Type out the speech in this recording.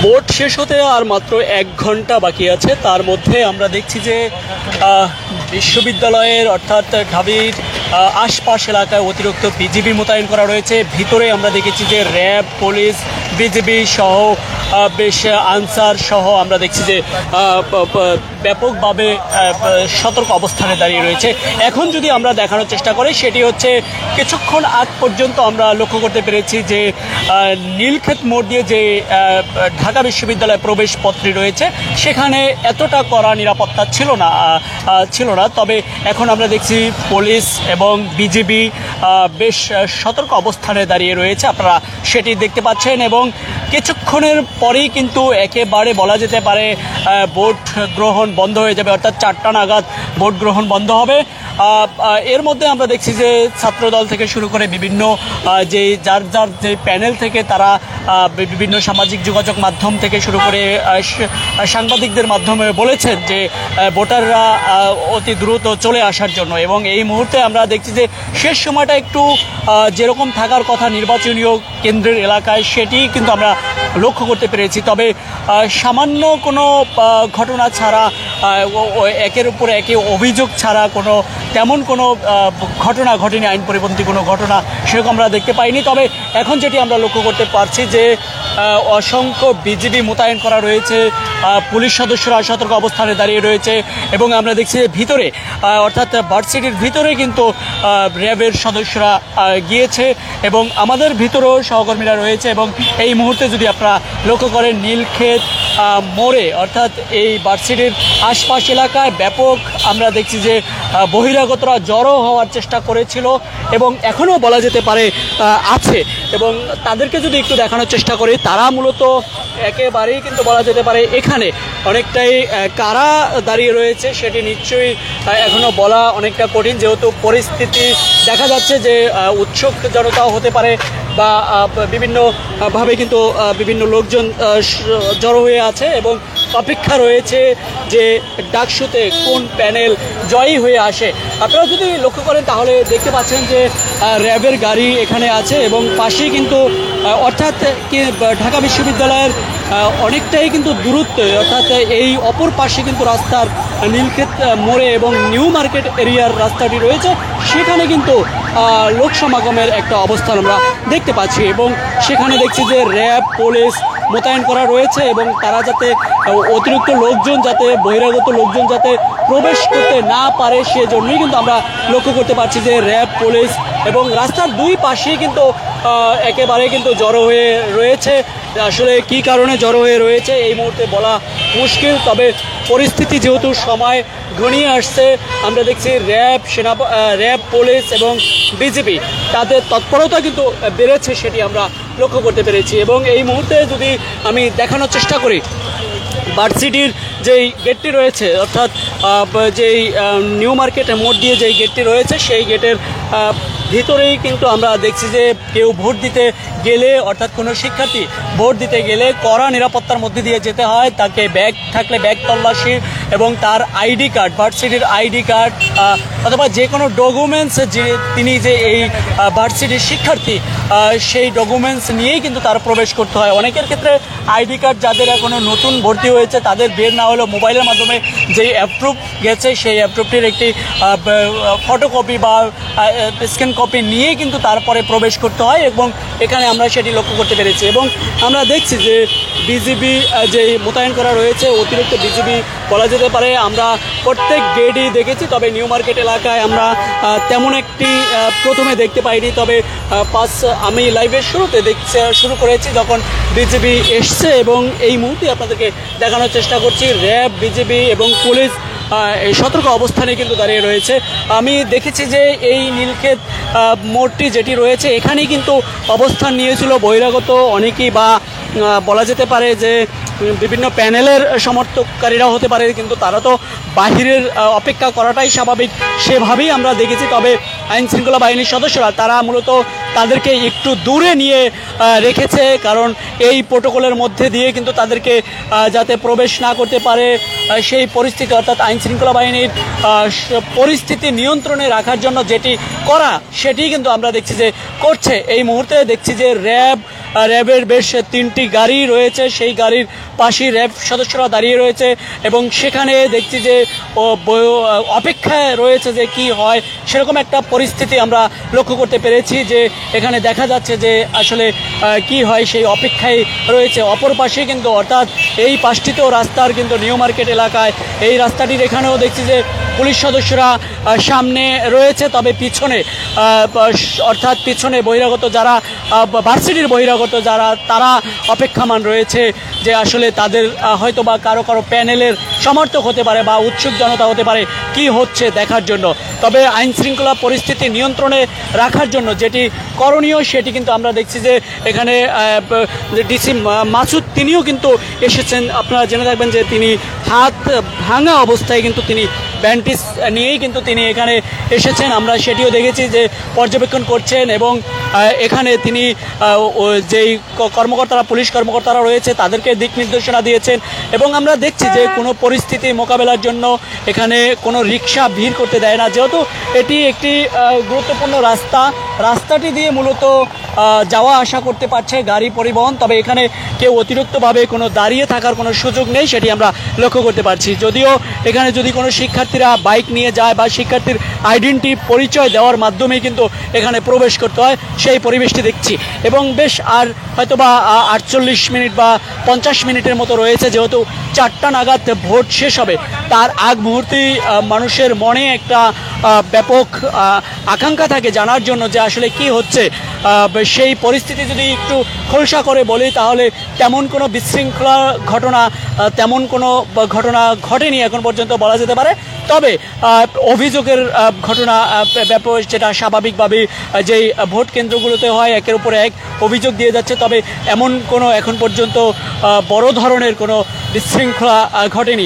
Vote শেষ হতে আর মাত্র 1 ঘন্টা বাকি আছে। তার মধ্যে আমরা দেখছি যে বিশ্ববিদ্যালয়ের অর্থাৎ ঢাবির আশপাশ এলাকায় অতিরিক্ত বিজিবি মোতায়েন করা রয়েছে। ভিতরে আমরা দেখেছি যে র্যাব, পুলিশ, বিজিবি সহ বেশ আনসার সহ আমরা দেখছি যে ব্যাপকভাবে সতর্ক অবস্থানে দাঁড়িয়ে রয়েছে। এখন যদি আমরা দেখানোর চেষ্টা করি সেটি হচ্ছে কিছুক্ষণ আগ পর্যন্ত আমরা লক্ষ্য করতে পেরেছি যে নীলক্ষেত মোড় দিয়ে যে ঢাকা বিশ্ববিদ্যালয় প্রবেশপত্রী রয়েছে সেখানে এতটা কড়া নিরাপত্তা ছিল না। তবে এখন আমরা দেখছি পুলিশ এবং বিজিবি বেশ সতর্ক অবস্থানে দাঁড়িয়ে রয়েছে, আপনারা সেটি দেখতে পাচ্ছেন। এবং কিছুক্ষণের পরেই কিন্তু একেবারে বলা যেতে পারে ভোট গ্রহণ বন্ধ হয়ে যাবে, অর্থাৎ 4টা নাগাদ ভোট গ্রহণ বন্ধ হবে। এর মধ্যে আমরা দেখছি যে ছাত্রদল থেকে শুরু করে বিভিন্ন যে যার যে প্যানেল থেকে তারা বিভিন্ন সামাজিক যোগাযোগ মাধ্যম থেকে শুরু করে সাংবাদিকদের মাধ্যমে বলেছেন যে ভোটাররা অতি দ্রুত চলে আসার জন্য। এবং এই মুহূর্তে আমরা দেখছি যে শেষ সময়টা একটু যেরকম থাকার কথা নির্বাচনীয় কেন্দ্রের এলাকায় সেটি কিন্তু আমরা লক্ষ্য করতে পেরেছি। তবে সামান্য কোনো ঘটনা ছাড়া, একের উপর একে অভিযোগ ছাড়া তেমন কোনো ঘটনা ঘটেনি, আইন পরিপন্থী কোনো ঘটনা সেরকম আমরা দেখতে পাইনি। তবে এখন যেটি আমরা লক্ষ্য করতে পারছি যে অসংখ্য বিজিবি মোতায়েন করা রয়েছে, পুলিশ সদস্যরা সতর্ক অবস্থানে দাঁড়িয়ে রয়েছে। এবং আমরা দেখছি যে ভিতরে অর্থাৎ ভার্সিটির ভিতরে কিন্তু র্যাবের সদস্যরা গিয়েছে এবং আমাদের ভিতরেও সহকর্মীরা রয়েছে। এবং এই মুহূর্তে যদি আপনারা লক্ষ্য করেন নীলক্ষেত মোড়ে অর্থাৎ এই ভার্সিটির আশপাশ এলাকায় ব্যাপক আমরা দেখছি যে বহিরাগতরা জড়ো হওয়ার চেষ্টা করেছিল এবং এখনও বলা যেতে পারে আছে। এবং তাদেরকে যদি একটু দেখানোর চেষ্টা করি, তারা মূলত একেবারেই কিন্তু বলা যেতে পারে এখানে অনেকটাই কারা দাঁড়িয়ে রয়েছে সেটি নিশ্চয়ই এখনও বলা অনেকটা কঠিন, যেহেতু পরিস্থিতি দেখা যাচ্ছে যে উৎসুক জনতাও হতে পারে বা বিভিন্নভাবে কিন্তু বিভিন্ন লোকজন জড়ো হয়ে আছে এবং অপেক্ষা রয়েছে যে ডাকসুতে কোন প্যানেল জয়ী হয়ে আসে। আপনারা যদি লক্ষ্য করেন তাহলে দেখতে পাচ্ছেন যে র্যাবের গাড়ি এখানে আছে এবং পাশেই কিন্তু অর্থাৎ ঢাকা বিশ্ববিদ্যালয়ের অনেকটাই কিন্তু দূরত্ব, অর্থাৎ এই অপর পাশে কিন্তু রাস্তার নীলক্ষেত মোড়ে এবং নিউ মার্কেট এরিয়ার রাস্তাটি রয়েছে, সেখানে কিন্তু লোক সমাগমের একটা অবস্থান আমরা দেখতে পাচ্ছি। এবং সেখানে দেখছি যে র্যাব, পুলিশ মোতায়েন করা রয়েছে এবং তারা যাতে অতিরিক্ত লোকজন যাতে বহিরাগত লোকজন যাতে প্রবেশ করতে না পারে সেজন্যই কিন্তু আমরা লক্ষ্য করতে পারছি যে র্যাব, পুলিশ এবং রাস্তার দুই পাশেই কিন্তু একেবারে কিন্তু জড়ো হয়ে রয়েছে। আসলে কি কারণে জড়ো হয়ে রয়েছে এই মুহূর্তে বলা মুশকিল। তবে পরিস্থিতি যেহেতু সময় ঘনিয়ে আসছে, আমরা দেখছি র্যাব, পুলিশ এবং বিজিবি তাদের তৎপরতা কিন্তু বেড়েছে, সেটি আমরা লক্ষ্য করতে পেরেছি। এবং এই মুহূর্তে যদি আমি দেখানোর চেষ্টা করি ভার্সিটির যেই গেটটি রয়েছে অর্থাৎ যেই নিউ মার্কেট মোড় দিয়ে যেই গেটটি রয়েছে সেই গেটের ভিতরেই কিন্তু আমরা দেখছি যে কেউ ভোট দিতে গেলে অর্থাৎ কোনো শিক্ষার্থী ভোট দিতে গেলে কড়া নিরাপত্তার মধ্যে দিয়ে যেতে হয়। তাকে ব্যাগ থাকলে ব্যাগ তল্লাশি এবং তার আইডি কার্ড, ভার্সিটির আইডি কার্ড অথবা যে কোনো ডকুমেন্টস তিনি যে এই ভার্সিটির শিক্ষার্থী সেই ডকুমেন্টস নিয়েই কিন্তু তার প্রবেশ করতে হয়। অনেকের ক্ষেত্রে আইডি কার্ড যাদের এখনও নতুন ভর্তি হয়েছে তাদের বের না হলেও মোবাইলের মাধ্যমে যেই অ্যাপ্রুভ গেছে সেই অ্যাপ্রুভটির একটি ফটোকপি বা স্ক্যান কপি নিয়ে কিন্তু তারপরে প্রবেশ করতে হয় এবং এখানে আমরা সেটি লক্ষ্য করতে পেরেছি। এবং আমরা দেখছি যে বিজিবি যে মোতায়েন করা রয়েছে, অতিরিক্ত বিজিবি বলা যেতে পারে। আমরা প্রত্যেক গেটই দেখেছি, তবে নিউ মার্কেট এলাকায় আমরা তেমন একটি প্রথমে দেখতে পাইনি। তবে আমি লাইভের শুরুতে শুরু করেছি যখন বিজিবি এসছে এবং এই মুহূর্তে আপনাদেরকে দেখানোর চেষ্টা করছি র্যাব, বিজিবি এবং পুলিশ এই সতর্ক অবস্থানে কিন্তু দাঁড়িয়ে রয়েছে। আমি দেখেছি যে এই নীলক্ষেত মোড়টি যেটি রয়েছে এখানেই কিন্তু অবস্থান নিয়েছিল বহিরাগত অনেকেই বা বলা যেতে পারে যে বিভিন্ন প্যানেলের সমর্থককারীরাও হতে পারে, কিন্তু তারা তো বাহিরের অপেক্ষা করাটাই স্বাভাবিক, সেভাবেই আমরা দেখেছি। তবে আইন শৃঙ্খলা বাহিনীর সদস্যরা তারা মূলত তাদেরকে একটু দূরে নিয়ে রেখেছে, কারণ এই প্রোটোকলের মধ্যে দিয়ে কিন্তু তাদেরকে যাতে প্রবেশ না করতে পারে সেই পরিস্থিতি, অর্থাৎ আইন শৃঙ্খলা বাহিনীর পরিস্থিতি নিয়ন্ত্রণে রাখার জন্য যেটি করা সেটি কিন্তু আমরা দেখছি যে করছে। এই মুহূর্তে দেখছি যে র্যাবের বেশ 3টি গাড়ি রয়েছে, সেই গাড়ির পাশেই র্যাব সদস্যরা দাঁড়িয়ে রয়েছে এবং সেখানে দেখছি যে অপেক্ষায় রয়েছে যে কি হয় সেরকম একটা পরিস্থিতি আমরা লক্ষ্য করতে পেরেছি, যে এখানে দেখা যাচ্ছে যে আসলে কি হয় সেই অপেক্ষায় রয়েছে। অপর পাশে কিন্তু অর্থাৎ এই পাশটিতেও রাস্তার কিন্তু নিউ মার্কেট এলাকায় এই রাস্তাটির এখানেও দেখছি যে পুলিশ সদস্যরা সামনে রয়েছে, তবে পিছনে অর্থাৎ পিছনে বহিরাগত যারা ভার্সিটির বহিরাগত যারা তারা অপেক্ষামান রয়েছে যে আসলে তাদের হয়তো বা কারো প্যানেলের সমর্থক হতে পারে বা উৎসুক জনতা হতে পারে কি হচ্ছে দেখার জন্য। তবে আইন শৃঙ্খলা পরিস্থিতি নিয়ন্ত্রণে রাখার জন্য যেটি করণীয় সেটি কিন্তু আমরা দেখছি যে এখানে ডিসি মাসুদ তিনিও কিন্তু এসেছেন। আপনারা জেনে থাকবেন যে তিনি হাত ভাঙা অবস্থায় কিন্তু তিনি ব্যান্ডেজ নিয়েই কিন্তু তিনি এখানে এসেছেন, আমরা সেটিও দেখেছি যে পর্যবেক্ষণ করছেন এবং এখানে তিনি যেই কর্মকর্তারা পুলিশ কর্মকর্তারা রয়েছে তাদেরকে দিক নির্দেশনা দিয়েছেন এবং আমরা দেখছি যে কোনো পরিস্থিতি মোকাবেলার জন্য এখানে কোনো রিক্সা ভিড় করতে দেয় না, যেহেতু এটি একটি গুরুত্বপূর্ণ রাস্তাটি দিয়ে মূলত যাওয়া আসা করতে পারছে গাড়ি পরিবহন। তবে এখানে কেউ অতিরিক্তভাবে কোনো দাঁড়িয়ে থাকার কোনো সুযোগ নেই, সেটি আমরা লক্ষ্য করতে পারছি। যদিও এখানে যদি কোনো শিক্ষার্থীরা বাইক নিয়ে যায় বা শিক্ষার্থীর আইডেন্টি পরিচয় দেওয়ার মাধ্যমেই কিন্তু এখানে প্রবেশ করতে হয়, সেই পরিবেশটি দেখছি। এবং বেশ আর হয়তো বা 48 মিনিট বা 50 মিনিটের মতো রয়েছে, যেহেতু 4টা নাগাদ ভোট শেষ হবে, তার আগ মুহূর্তেই মানুষের মনে একটা ব্যাপক আকাঙ্ক্ষা থাকে জানার জন্য যে আসলে কি হচ্ছে। সেই পরিস্থিতি যদি একটু খোলসা করে বলি তাহলে তেমন কোনো বিশৃঙ্খলা তেমন কোনো ঘটনা ঘটেনি এখন পর্যন্ত বলা যেতে পারে। তবে অভিযোগের ঘটনা ব্যাপক, যেটা স্বাভাবিকভাবে যেই ভোট কেন্দ্রগুলোতে হয় একের উপর এক অভিযোগ দিয়ে যাচ্ছে, তবে এমন কোনো এখন পর্যন্ত বড় ধরনের কোনো বিশৃঙ্খলা ঘটেনি।